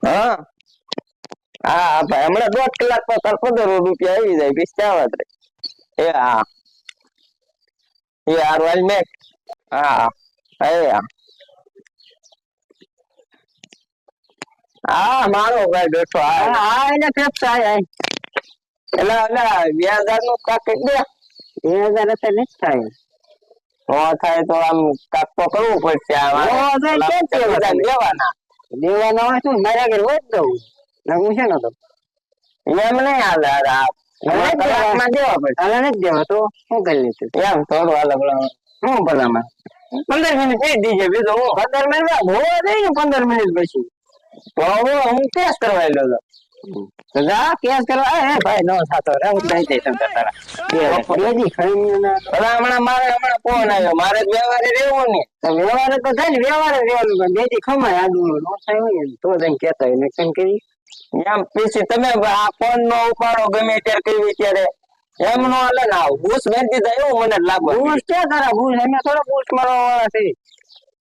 હા હા ભાઈ હમણાં 1.5 કલાક તો તાર 15 રૂપિયા આવી જાય પિસ્તાવત એ હા એ હારવાલ મેં હા એ હા મારો ભાઈ બેઠો હા એને ફેફસા એટલે વ્યાજ નું કાક દે 2000 તો નથી થાય થાય તો આમ કાક તો કરવું પડશે દેવાના દેવાના હોય શું મારા ઘર હોય જ દઉં હું છે ને તો એમ નહીં હાલે કલાકમાં દેવા પડશે હાલે નથી દેવા તો શું કરી લીધું એમ થોડું હાલે શું ભલામાં 15 મિનિટ થઈ દીજે બીજું હું 15 મિનિટ હોવા દઈ ને 15 મિનિટ પછી તો હું કેસ કરવાયેલો હતો જા કેસ કરવા ભાઈ નો થતો રે હું દઈ દઈશ તારા હમણાં ફોન આવ્યો મારે વ્યવહારે રહેવું ને વ્યવહારે તો થાય ને વ્યવહારે રહેવાનું પણ બેથી ખમાય આદુ નો થાય હોય ને તો જઈને કેતા હોય નક્કી કરી એમ પછી તમે આ ફોન નો ઉપાડો ગમે ત્યારે કેવી ત્યારે એમ નો હાલે ને આવું બુશ મેં દીધા એવું મને લાગે બુશ ક્યાં તારા બુશ અમે થોડો બુશ મારવા વાળા છે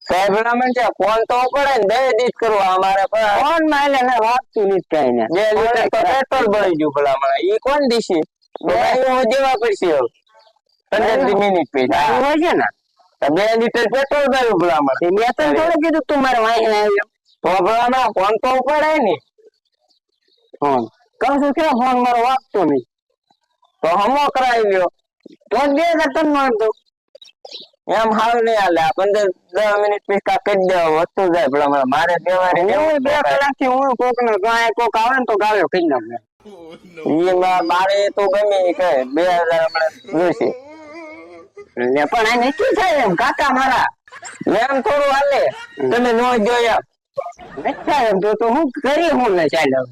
સાહેબ રામન છે ફોન તો પડે ને 2 દીધ કરવા અમારે ફોન માં એટલે વાગતું નથી કઈ ને 2 લીટર તો પેટ્રોલ ભરી ગયું ભલા ઈ કોણ દીશી દેવા પડશે 15 મિનિટ પછી હોય છે ને 2 લીટર પેટ્રોલ ભર્યું ભલા મેં તો થોડું કીધું તું મારે વાંચી આવ્યો તો ભલા ફોન તો પડે ને ફોન કહું છું કે ફોન મારો વાગતો નહીં તો હમો કરાવી લ્યો તો 2000 ટન નો હતો એમ હાલ નહીં હાલે 15-10 મિનિટ પછી કાક કરી દેવા વધતું જાય પણ મારે તહેવારે 2 કલાક થી હું કોક ને કોક આવે ને તો ગાળ્યો કરી નાખે મારે તો ગમે કહે 2000 હમણાં જોઈશે પણ આ નક્કી થાય એમ કાકા મારા એમ થોડું હાલે તમે નો જોયા નથી થાય એમ તો હું કરી હું ને ચાલ્યો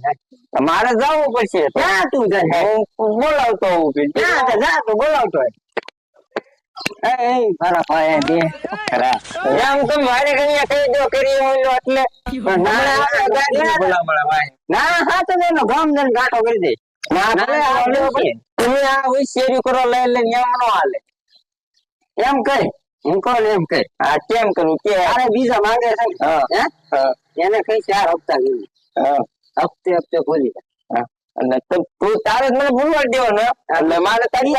મારે જવું પડશે ક્યાં તું જાય હું બોલાવતો હોઉં ક્યાં જા તો બોલાવતો મારા ભાઈ દે એમ તો મારે કઈ કહી દો કરી એટલે ના હા તો એનો ગામ જઈને ગાંઠો કરી દે તમે આ શેરી કરો લઈ લઈને એમ નો હાલે એમ કઈ હું કોણ એમ કઈ હા કેમ કરું કે અરે બીજા માંગે છે ને એને કઈ 4 હપ્તા જેવું હપ્તે હપ્તે ભૂલી અને તું તારે જ મને ભૂલવા દેવો ને એટલે મારે તારી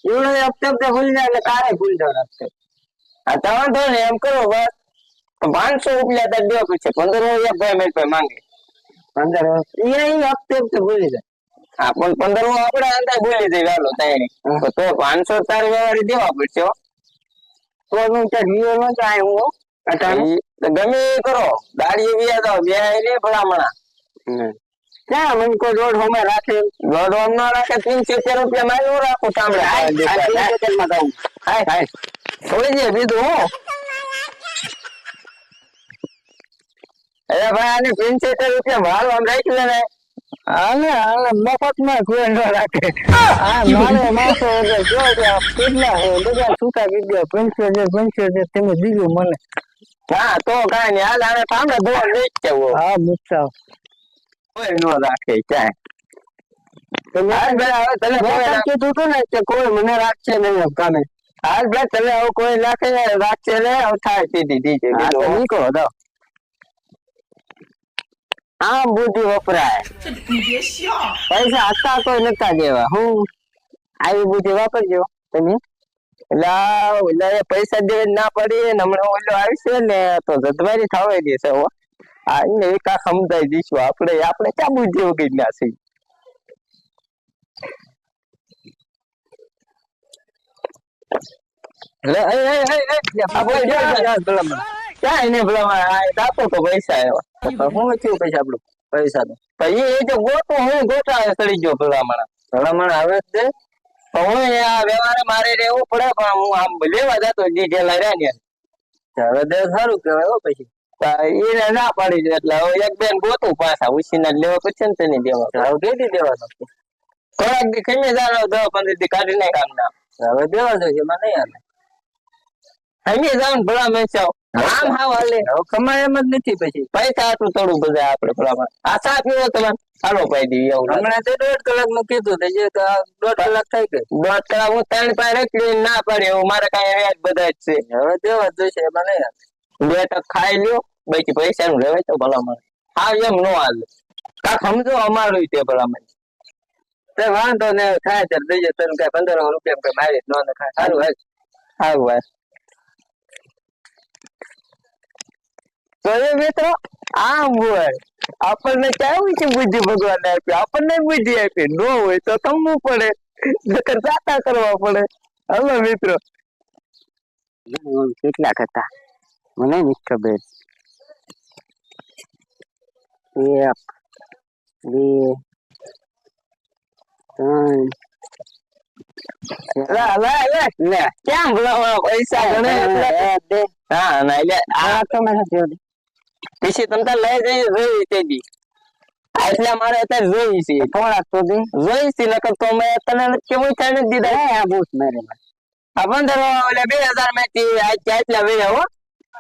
એવડો હપ્તે હપ્તે ભૂલી જાય એટલે તારે ભૂલી જવા હપ્તે હા તમે તો ને એમ કરો બસ 500 રૂપિયા તાર દેવા પડશે 15 ભાઈ મેં માંગે 15 એ હપ્તે હપ્તે ભૂલી જાય હા પણ 15 આપણે અંદાજ ભૂલી જાય વાલો તારી તો 500 તારે વ્યવહારે દેવા પડશે તો હું ત્યાં વિયો ન જાય હું ગમે એ કરો દાડી વ્યા જાવ બે ને ભલામણા ક્યાં મને કોઈ દોઢ હોમે રાખે દોઢ હોમ ના રાખે 370 રૂપિયા માં એવું રાખું સાંભળે હાય થોડી જે બીજું હું અરે ભાઈ આને 75 રૂપિયા ભાવ આમ રાખી લે ને હાલે મફત માં કોઈ ન રાખે હા મારે માસો જો કેટલા હે બધા છૂટા કીધા 75 તમે દીધું મને હા તો કાઈ નઈ હાલ આને સામે દોડ લઈ જવો હા મુક્તા કોઈ નો રાખે ક્યાં કીધું તું ને કે કોઈ મને રાખશે નહીં કામે હાલ ભાઈ તમે હવે કોઈ રાખે રાખશે ને થાય સીધી દીજે નીકળો દો હા બુદ્ધિ વપરાય પૈસા હતા કોઈ નતા દેવા હું આવી બુદ્ધિ વાપરજો તમે એટલે પૈસા દે ના પડી ને હમણાં ઓલો આવશે ને તો જદવારી થવાય દેશે આને એકા સમજાઈ દઈશું આપણે ક્યાં બુદ્ધિ વગર ના છે ક્યાં એને ભલા આપો તો પૈસા આવ્યા હું થયું પૈસા આપડું પૈસા તો એ જો ગોતો હું ગોટા ચડી ગયો ભલામણ આવે જ છે હું આ વ્યવહારે મારે રહેવું પડે પણ હું આમ લેવા જતો ડીટેલ આવ્યા ને હવે દે સારું કેવાય પછી એને ના પાડી દે એટલે હવે એક બેન ગોતું પાછા ઉછીના લેવા પછી ને તેને દેવા હવે કેદી દેવાનો થોડાક દી ખમી જાનો 10-15 દી કાઢી નાખ કામ ના હવે દેવા જોઈએ એમાં નહીં હાલે હમી જાવ ભલા મેચાવ આમ હાવ હાલે હવે કમાય એમ જ નથી પછી પૈસા આટલું થોડું બધા આપણે ભલા આ ચા પીવો તમે હાલો પાઈ દઈએ હમણાં તો 1.5 કલાક નું કીધું તો જે 1.5 કલાક થઈ ગઈ 1.5 કલાક હું 3 પાસે રાખી ના પડે એવું મારે કઈ વ્યાજ બધા જ છે હવે દેવા જ જોઈશે એમાં નહીં હાલે 2 ટક ખાઈ લ્યો બાકી પૈસા નું લેવાય તો ભલા મારે હા એમ નો હાલે કાક સમજો અમારું તે ભલામણ તે વાંધો ને થાય ત્યારે દઈએ તને કઈ 1500 રૂપિયા કઈ મારી નો નખાય સારું હાલ સારું હાલ તો એ મિત્રો આમ હોય આપણને કેવું છે બુદ્ધિ ભગવાન આપી આપણને બુદ્ધિ આપી ન હોય તો કમવું પડે નકર જાતા કરવા પડે હલો મિત્રો કેટલા હતા મને નથી ખબર 1 2 3 લે કેમ બોલાવા પૈસા ગણે એટલે હા ના એટલે આ તો મને જોડે પછી તમતા લઈ જઈ જોઈ તેજી એટલે મારે અત્યારે જોઈ છે થોડાક તો દે જોઈ છે નકર તો મેં તને કેવું થાય ને દીધા આ બૂટ મારે આ 15 ઓલે 2000 માંથી આટલા વેર્યા હો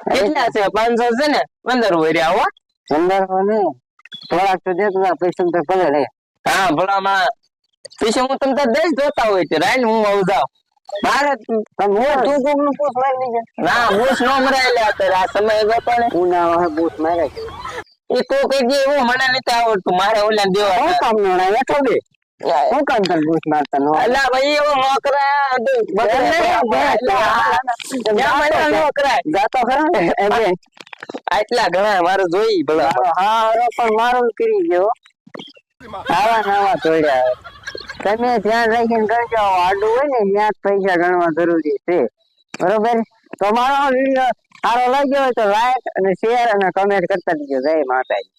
કેટલા છે 500 છે ને 15 વેર્યા હો 15 ને થોડાક તો દે તો પૈસા તો ભલે લે હા ભલામાં પછી હું તમને દઈશ જોતા હોય છે રાઈન હું આવું જાઉં મારે તું કોક નું પૂછ મારી દીજે ના બૂસ નો મરાય લે અત્યારે આ સમય જતો ને ઉના બૂસ મારે એ તો કઈ દે એવું મને નથી આવડતું મારે ઓલા દેવા શું કામ નો એઠો દે શું કામ તને બૂસ મારતા નો અલા ભાઈ એવો નોકરા જાતો ખરા આટલા ઘણા મારે જોઈ ભલા હા પણ મારું કરી ગયો આવા નવા તોડ્યા તમે ધ્યાન રાખીને કરજો આડું હોય ને ત્યાં પૈસા ગણવા જરૂરી છે બરોબર તો મારો વિડીયો સારો લાગ્યો હોય તો લાઈક અને શેર અને કમેન્ટ કરતા દીજો જય માતાજી